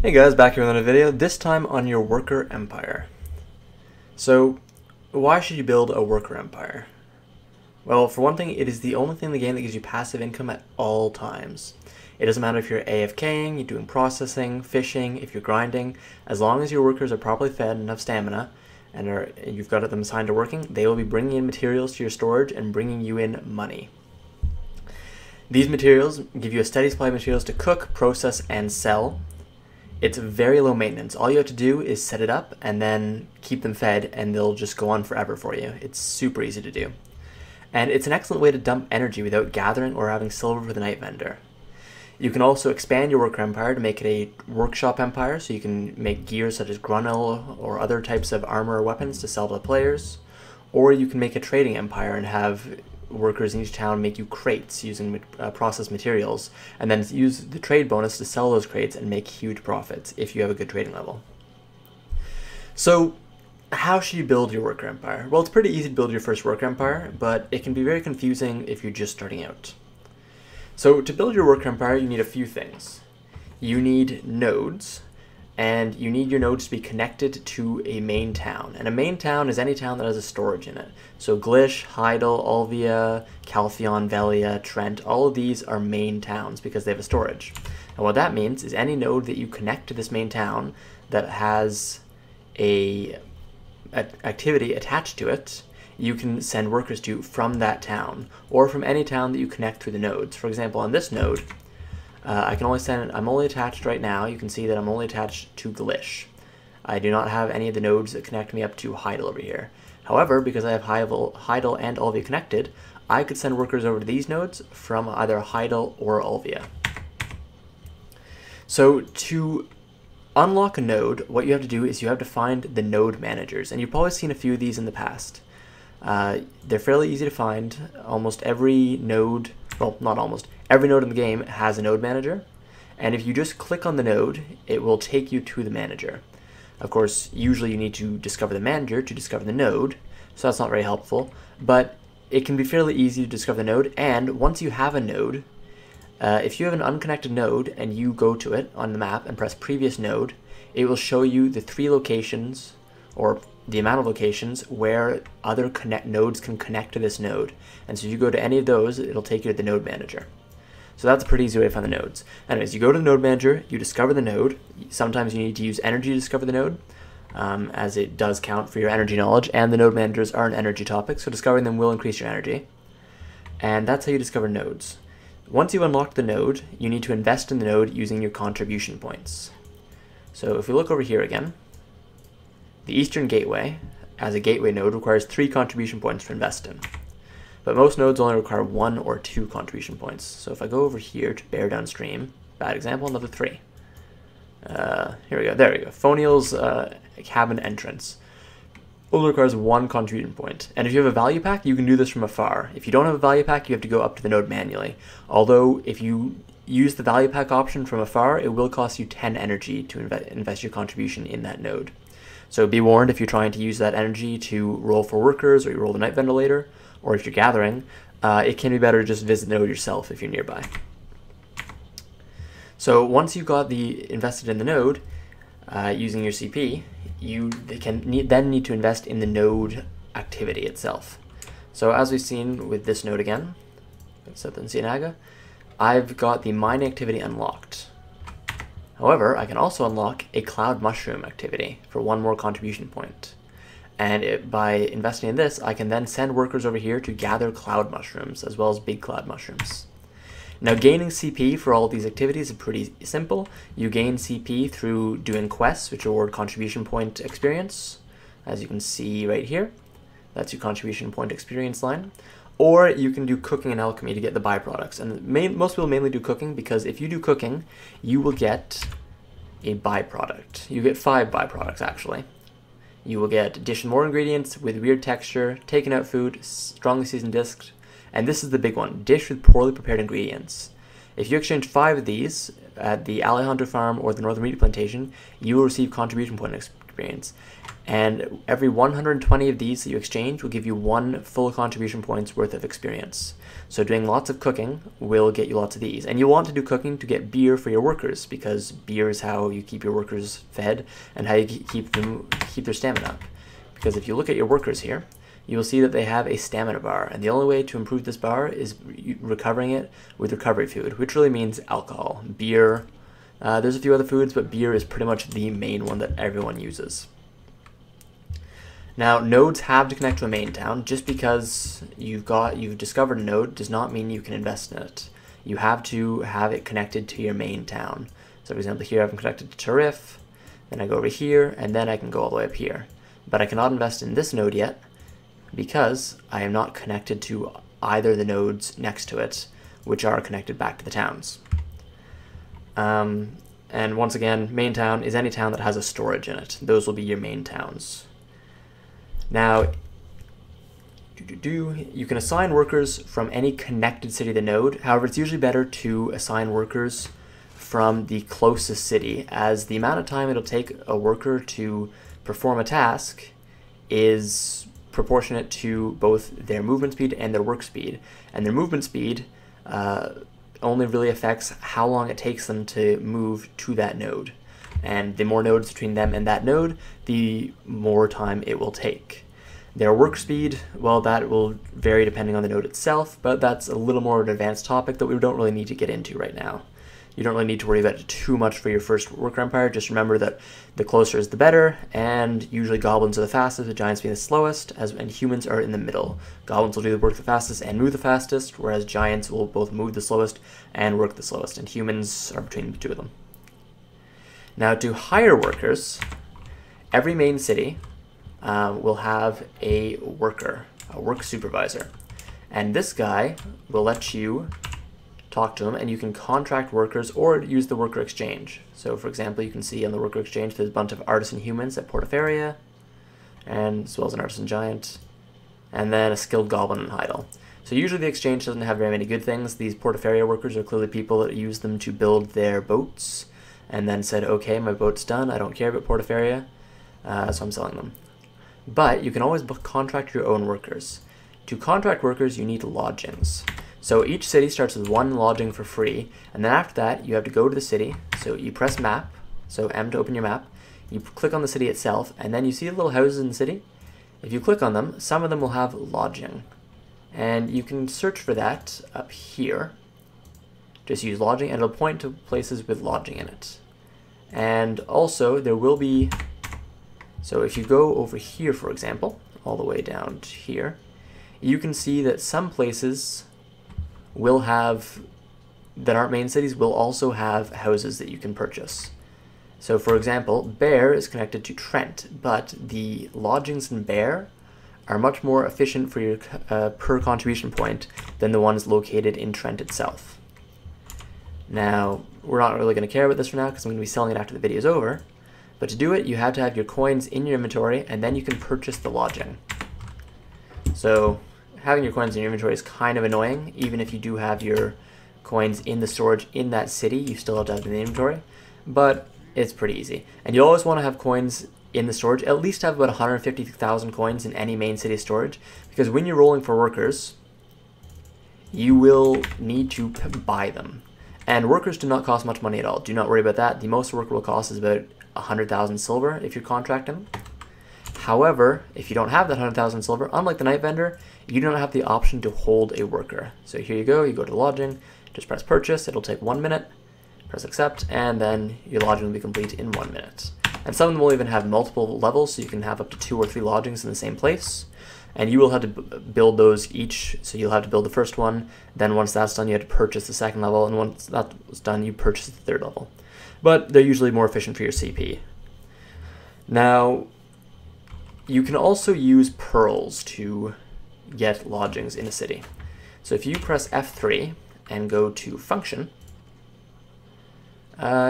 Hey guys, back here with another video, this time on your worker empire. So, why should you build a worker empire? Well, for one thing, it is the only thing in the game that gives you passive income at all times. It doesn't matter if you're AFKing, you're doing processing, fishing, if you're grinding, as long as your workers are properly fed and have stamina, and you've got them assigned to working, they will be bringing in materials to your storage and bringing you in money. These materials give you a steady supply of materials to cook, process, and sell. It's very low maintenance. All you have to do is set it up and then keep them fed and they'll just go on forever for you. It's super easy to do. And it's an excellent way to dump energy without gathering or having silver for the night vendor. You can also expand your worker empire to make it a workshop empire, so you can make gear such as Grunel or other types of armor or weapons to sell to the players. Or you can make a trading empire and have workers in each town make you crates using processed materials, and then use the trade bonus to sell those crates and make huge profits if you have a good trading level. So how should you build your worker empire? Well, it's pretty easy to build your first worker empire, but it can be very confusing if you're just starting out. So to build your worker empire, you need a few things. You need nodes, and you need your nodes to be connected to a main town. And a main town is any town that has a storage in it. So Glish, Heidel, Olvia, Caltheon, Velia, Trent, all of these are main towns because they have a storage. And what that means is any node that you connect to this main town that has a activity attached to it, you can send workers to from that town, or from any town that you connect through the nodes. For example, on this node, I'm only attached right now, you can see that I'm only attached to Glish. I do not have any of the nodes that connect me up to Heidel over here. However, because I have Heidel and Olvia connected, I could send workers over to these nodes from either Heidel or Olvia. So to unlock a node, what you have to do is you have to find the node managers, and you've probably seen a few of these in the past. They're fairly easy to find. Almost every node, well, not almost, every node in the game has a node manager, and if you just click on the node, it will take you to the manager. Of course, usually you need to discover the manager to discover the node, so that's not very helpful, but it can be fairly easy to discover the node, and once you have a node, if you have an unconnected node and you go to it on the map and press previous node, it will show you the 3 locations, or the amount of locations where other nodes can connect to this node. And so if you go to any of those, it'll take you to the node manager. So that's a pretty easy way to find the nodes. Anyways, you go to the node manager, you discover the node. Sometimes you need to use energy to discover the node, as it does count for your energy knowledge, and the node managers are an energy topic, so discovering them will increase your energy. And that's how you discover nodes. Once you unlock the node, you need to invest in the node using your contribution points. So if we look over here again, the Eastern Gateway, as a gateway node, requires 3 contribution points to invest in. But most nodes only require 1 or 2 contribution points. So if I go over here to Bear Downstream, bad example, another 3. Here we go, there we go. Phoniel's cabin entrance only requires 1 contribution point. And if you have a value pack, you can do this from afar. If you don't have a value pack, you have to go up to the node manually. Although, if you use the value pack option from afar, it will cost you 10 energy to invest your contribution in that node. So be warned if you're trying to use that energy to roll for workers, or you roll the night ventilator, or if you're gathering, it can be better to just visit the node yourself if you're nearby. So once you've got invested in the node, using your CP, you then need to invest in the node activity itself. So as we've seen with this node again, set in Ciénaga, I've got the mining activity unlocked. However, I can also unlock a cloud mushroom activity for 1 more contribution point. And by investing in this, I can then send workers over here to gather cloud mushrooms, as well as big cloud mushrooms. Now, gaining CP for all of these activities is pretty simple. You gain CP through doing quests, which award contribution point experience, as you can see right here. That's your contribution point experience line. Or you can do cooking and alchemy to get the byproducts. And most people mainly do cooking, because if you do cooking, you will get a byproduct. You get 5 byproducts, actually. You will get dish and more ingredients with weird texture, taken out food, strongly seasoned discs, and this is the big one, dish with poorly prepared ingredients. If you exchange 5 of these at the Alejandro farm or the Northern Meat Plantation, you will receive contribution point experience. And every 120 of these that you exchange will give you 1 full contribution points worth of experience. So doing lots of cooking will get you lots of these. And you'll want to do cooking to get beer for your workers, because beer is how you keep your workers fed and how you keep their stamina up. Because if you look at your workers here, you will see that they have a stamina bar, and the only way to improve this bar is recovering it with recovery food, which really means alcohol, beer. There's a few other foods, but beer is pretty much the main one that everyone uses. Now, nodes have to connect to a main town. Just because you've discovered a node does not mean you can invest in it. You have to have it connected to your main town. So for example, here I'm connected to Tarif, then I go over here, and then I can go all the way up here. But I cannot invest in this node yet because I am not connected to either the nodes next to it, which are connected back to the towns. And once again, main town is any town that has a storage in it. Those will be your main towns. Now, you can assign workers from any connected city to the node. However, it's usually better to assign workers from the closest city, as the amount of time it'll take a worker to perform a task is proportionate to both their movement speed and their work speed. And their movement speed only really affects how long it takes them to move to that node. And the more nodes between them and that node, the more time it will take. Their work speed, well, that will vary depending on the node itself, but that's a little more of an advanced topic that we don't really need to get into right now. You don't really need to worry about it too much for your first worker empire. Just remember that the closer is the better, and usually goblins are the fastest, with giants being the slowest, and humans are in the middle. Goblins will do the work the fastest and move the fastest, whereas giants will both move the slowest and work the slowest, and humans are between the two of them. Now, to hire workers, every main city will have a worker, a work supervisor. And this guy will let you talk to him, and you can contract workers or use the worker exchange. So for example, you can see on the worker exchange there's a bunch of artisan humans at Portaferia, and as well as an artisan giant, and then a skilled goblin and Heidel. So usually the exchange doesn't have very many good things. These Portaferia workers are clearly people that use them to build their boats, and then said, okay, my boat's done, I don't care about Portaferia, so I'm selling them. But you can always contract your own workers. To contract workers, you need lodgings. So each city starts with 1 lodging for free, and then after that, you have to go to the city. So you press map, so M to open your map, you click on the city itself, and then you see the little houses in the city. If you click on them, some of them will have lodging. And you can search for that up here. Just use lodging, and it'll point to places with lodging in it. And also, there will be, so if you go over here, for example, all the way down to here, you can see that some places will have, that aren't main cities, will also have houses that you can purchase. So for example, Bear is connected to Trent, but the lodgings in Bear are much more efficient for your per contribution point than the ones located in Trent itself. Now, we're not really going to care about this for now because I'm going to be selling it after the video is over, but to do it, you have to have your coins in your inventory, and then you can purchase the lodging. So having your coins in your inventory is kind of annoying. Even if you do have your coins in the storage in that city, you still have to have them in the inventory, but it's pretty easy. And you always want to have coins in the storage, at least have about 150,000 coins in any main city storage, because when you're rolling for workers, you will need to buy them. And workers do not cost much money at all. Do not worry about that. The most a worker will cost is about 100,000 silver if you're contracting. However, if you don't have that 100,000 silver, unlike the night vendor, you don't have the option to hold a worker. So here you go to lodging, just press purchase, it'll take 1 minute, press accept, and then your lodging will be complete in 1 minute. And some of them will even have multiple levels, so you can have up to 2 or 3 lodgings in the same place. And you will have to build those each, so you'll have to build the first one, then once that's done you have to purchase the second level, and once that's done you purchase the third level. But they're usually more efficient for your CP. Now, you can also use pearls to get lodgings in a city. So if you press F3 and go to function,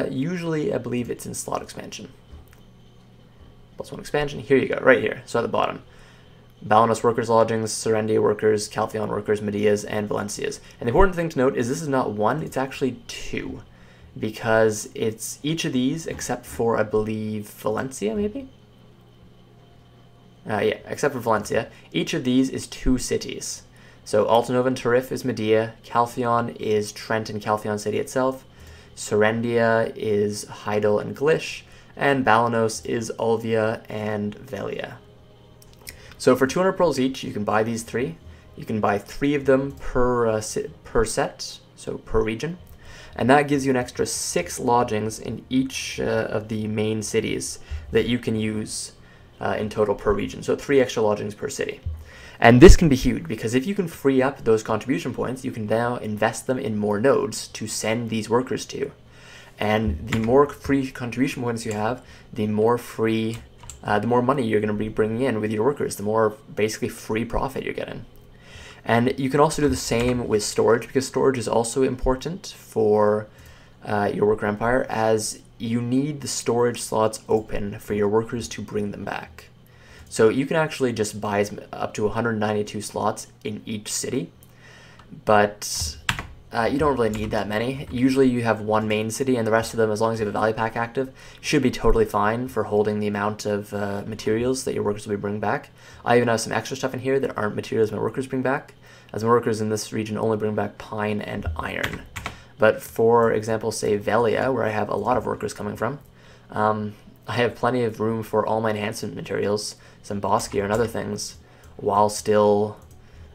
usually I believe it's in slot expansion. +1 expansion, here you go, right here, so at the bottom. Balanos workers lodgings, Serendia workers, Caltheon workers, Medias, and Valencias. And the important thing to note is this is not 1, it's actually 2. Because it's each of these except for, I believe, Valencia maybe? Yeah, except for Valencia. Each of these is 2 cities. So Altanova and Tarif is Medea, Caltheon is Trent and Caltheon City itself, Serendia is Heidel and Glish, and Balanos is Ulvia and Velia. So for 200 pearls each, you can buy these 3. You can buy 3 of them per set, so per region. And that gives you an extra 6 lodgings in each of the main cities that you can use in total per region. So 3 extra lodgings per city. And this can be huge because if you can free up those contribution points, you can now invest them in more nodes to send these workers to. And the more free contribution points you have, the more money you're going to be bringing in with your workers, the more basically free profit you're getting. And you can also do the same with storage, because storage is also important for your worker empire, as you need the storage slots open for your workers to bring them back. So you can actually just buy up to 192 slots in each city, but you don't really need that many. Usually you have 1 main city, and the rest of them, as long as you have a value pack active, should be totally fine for holding the amount of materials that your workers will be bringing back. I even have some extra stuff in here that aren't materials my workers bring back, as my workers in this region only bring back pine and iron. But for example, say Velia, where I have a lot of workers coming from, I have plenty of room for all my enhancement materials, some boss gear and other things, while still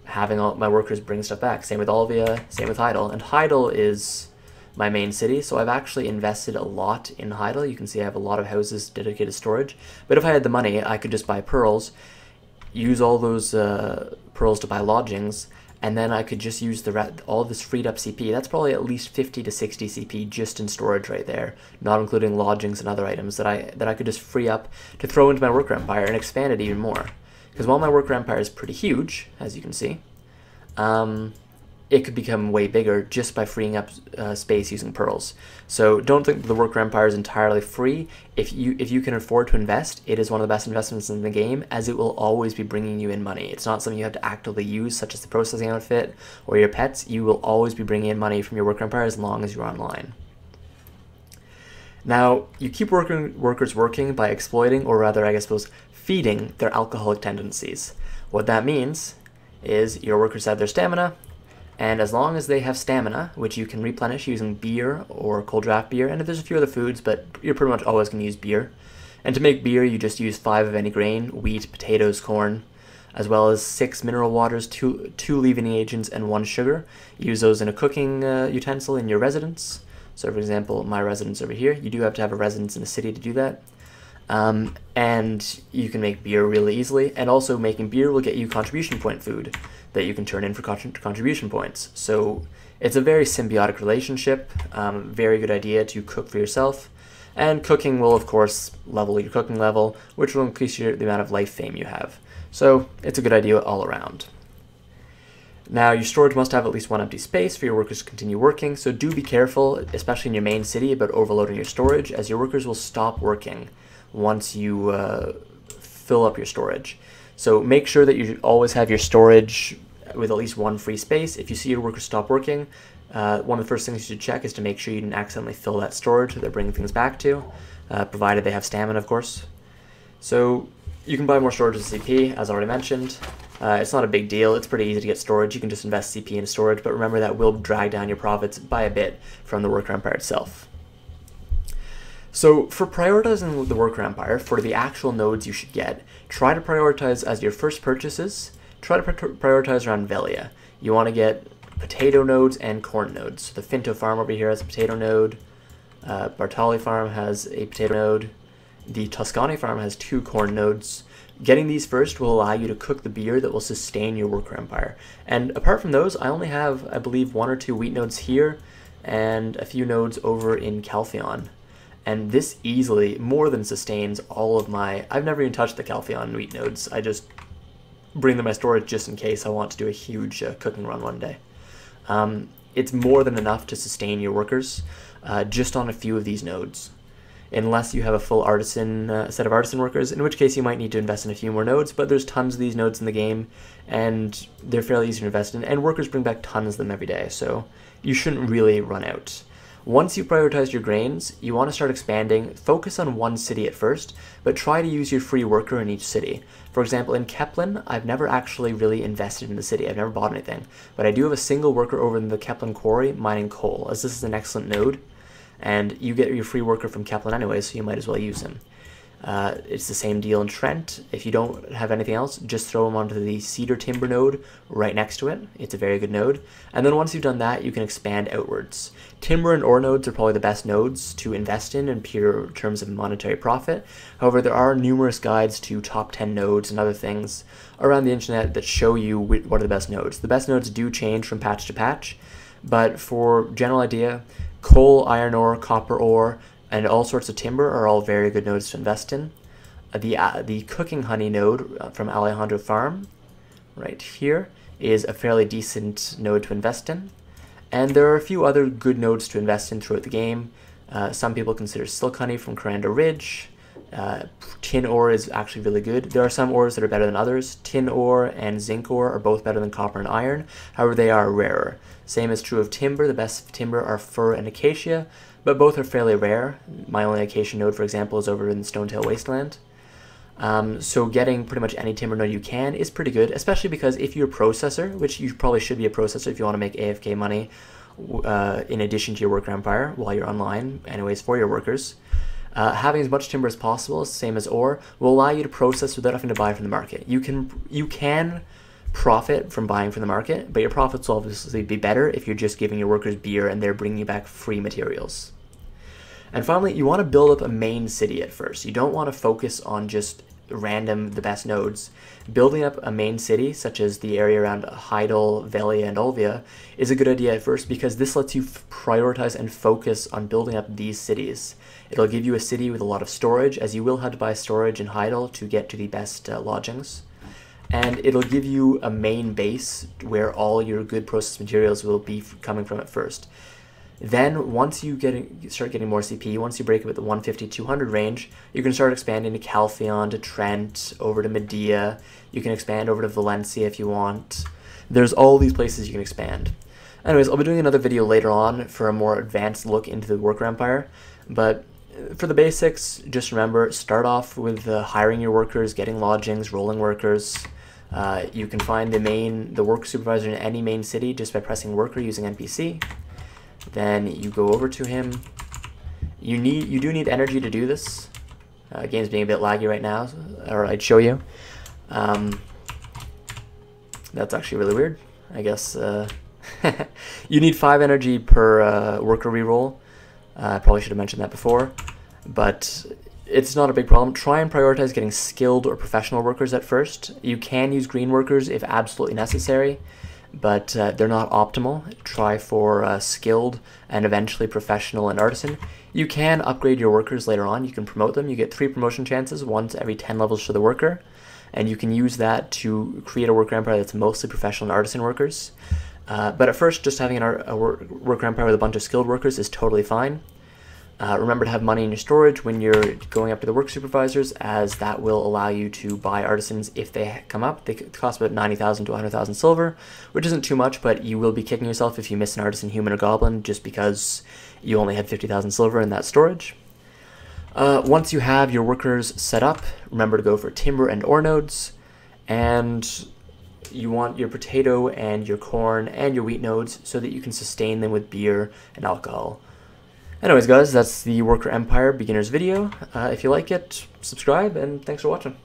having all my workers bring stuff back. Same with Ulvia, same with Heidel. And Heidel is my main city, so I've actually invested a lot in Heidel. You can see I have a lot of houses dedicated to storage. But if I had the money, I could just buy pearls, use all those pearls to buy lodgings, and then I could just use all this freed up CP. That's probably at least 50 to 60 CP just in storage right there, not including lodgings and other items that I could just free up to throw into my worker empire and expand it even more. Because while my worker empire is pretty huge, as you can see, it could become way bigger just by freeing up space using pearls. So don't think the worker empire is entirely free. If you can afford to invest, it is one of the best investments in the game, as it will always be bringing you in money. It's not something you have to actively use, such as the processing outfit or your pets. You will always be bringing in money from your worker empire as long as you're online. Now, you keep workers working by exploiting, or rather, I suppose, feeding their alcoholic tendencies. What that means is your workers have their stamina, and as long as they have stamina, which you can replenish using beer or cold draft beer, and there's a few other foods, but you're pretty much always going to use beer. And to make beer, you just use 5 of any grain: wheat, potatoes, corn, as well as 6 mineral waters, 2 leavening agents, and 1 sugar. Use those in a cooking utensil in your residence. So for example, my residence over here, you do have to have a residence in a city to do that. And you can make beer really easily, and also making beer will get you contribution point food that you can turn in for contribution points. So it's a very symbiotic relationship, very good idea to cook for yourself, and cooking will of course level your cooking level, which will increase the amount of life fame you have. So it's a good idea all around. Now, your storage must have at least 1 empty space for your workers to continue working, so do be careful, especially in your main city, about overloading your storage, as your workers will stop working once you fill up your storage. So make sure that you always have your storage with at least 1 free space. If you see your workers stop working, one of the first things you should check is to make sure you didn't accidentally fill that storage that they're bringing things back to, provided they have stamina, of course. So you can buy more storage with CP, as already mentioned. It's not a big deal. It's pretty easy to get storage. You can just invest CP into storage, but remember that will drag down your profits by a bit from the worker empire itself. So for prioritizing the worker empire, for the actual nodes you should get, try to prioritize as your first purchases, try to prioritize around Velia. You want to get potato nodes and corn nodes. So the Finto farm over here has a potato node, Bartali farm has a potato node, the Toscani farm has 2 corn nodes. Getting these first will allow you to cook the beer that will sustain your worker empire. And apart from those, I only have, I believe, 1 or 2 wheat nodes here and a few nodes over in Caltheon. And this easily more than sustains all of my... I've never even touched the Caltheon wheat nodes. I just bring them in my storage just in case I want to do a huge cooking run one day. It's more than enough to sustain your workers just on a few of these nodes. Unless you have a full artisan set of artisan workers, in which case you might need to invest in a few more nodes, but there's tons of these nodes in the game, and they're fairly easy to invest in, and workers bring back tons of them every day, so you shouldn't really run out. Once you prioritize your grains, you want to start expanding. Focus on one city at first, but try to use your free worker in each city. For example, in Keplen, I've never actually really invested in the city. I've never bought anything, but I do have a single worker over in the Keplen quarry mining coal, as this is an excellent node, and you get your free worker from Keplen anyway, so you might as well use him. It's the same deal in Trent. If you don't have anything else, just throw them onto the cedar timber node right next to it. It's a very good node. And then once you've done that, you can expand outwards. Timber and ore nodes are probably the best nodes to invest in pure terms of monetary profit. However, there are numerous guides to top 10 nodes and other things around the internet that show you what are the best nodes. The best nodes do change from patch to patch, but for general idea, coal, iron ore, copper ore, and all sorts of timber are all very good nodes to invest in. The cooking honey node from Alejandro Farm, right here, is a fairly decent node to invest in. And there are a few other good nodes to invest in throughout the game. Some people consider silk honey from Coranda Ridge. Tin ore is actually really good. There are some ores that are better than others. Tin ore and zinc ore are both better than copper and iron. However, they are rarer. Same is true of timber. The best timber are fir and acacia, but both are fairly rare. My only acacia node, for example, is over in the Stonetail Wasteland. So getting pretty much any timber node you can is pretty good, especially because if you're a processor, which you probably should be a processor if you want to make AFK money in addition to your worker empire while you're online, anyways, for your workers, having as much timber as possible, same as ore, will allow you to process without having to buy from the market. You can profit from buying from the market, but your profits will obviously be better if you're just giving your workers beer and they're bringing you back free materials. And finally, you want to build up a main city at first. You don't want to focus on just the best nodes. Building up a main city, such as the area around Heidel, Velia, and Olvia, is a good idea at first because this lets you prioritize and focus on building up these cities. It'll give you a city with a lot of storage, as you will have to buy storage in Heidel to get to the best lodgings. And it'll give you a main base where all your good processed materials will be coming from at first. Then once you start getting more CP, once you break up at the 150-200 range, you can start expanding to Caltheon, to Trent, over to Medea. You can expand over to Valencia if you want. There's all these places you can expand. Anyways, I'll be doing another video later on for a more advanced look into the worker empire, but for the basics, just remember, start off with hiring your workers, getting lodgings, rolling workers. You can find the work supervisor in any main city just by pressing worker using NPC. Then you go over to him. You do need energy to do this. Game's being a bit laggy right now, or I'd show you. That's actually really weird. I guess you need 5 energy per worker reroll. I probably should have mentioned that before, but it's not a big problem. Try and prioritize getting skilled or professional workers at first. You can use green workers if absolutely necessary, but they're not optimal. Try for skilled and eventually professional and artisan. You can upgrade your workers later on. You can promote them. You get 3 promotion chances, once every 10 levels for the worker, and you can use that to create a worker empire that's mostly professional and artisan workers. But at first, just having a worker empire with a bunch of skilled workers is totally fine. Remember to have money in your storage when you're going up to the work supervisors, as that will allow you to buy artisans if they come up. They cost about 90,000 to 100,000 silver, which isn't too much, but you will be kicking yourself if you miss an artisan, human, or goblin just because you only had 50,000 silver in that storage. Once you have your workers set up, remember to go for timber and ore nodes, and you want your potato and your corn and your wheat nodes so that you can sustain them with beer and alcohol. Anyways guys, that's the Worker Empire beginner's video. If you like it, subscribe, and thanks for watching.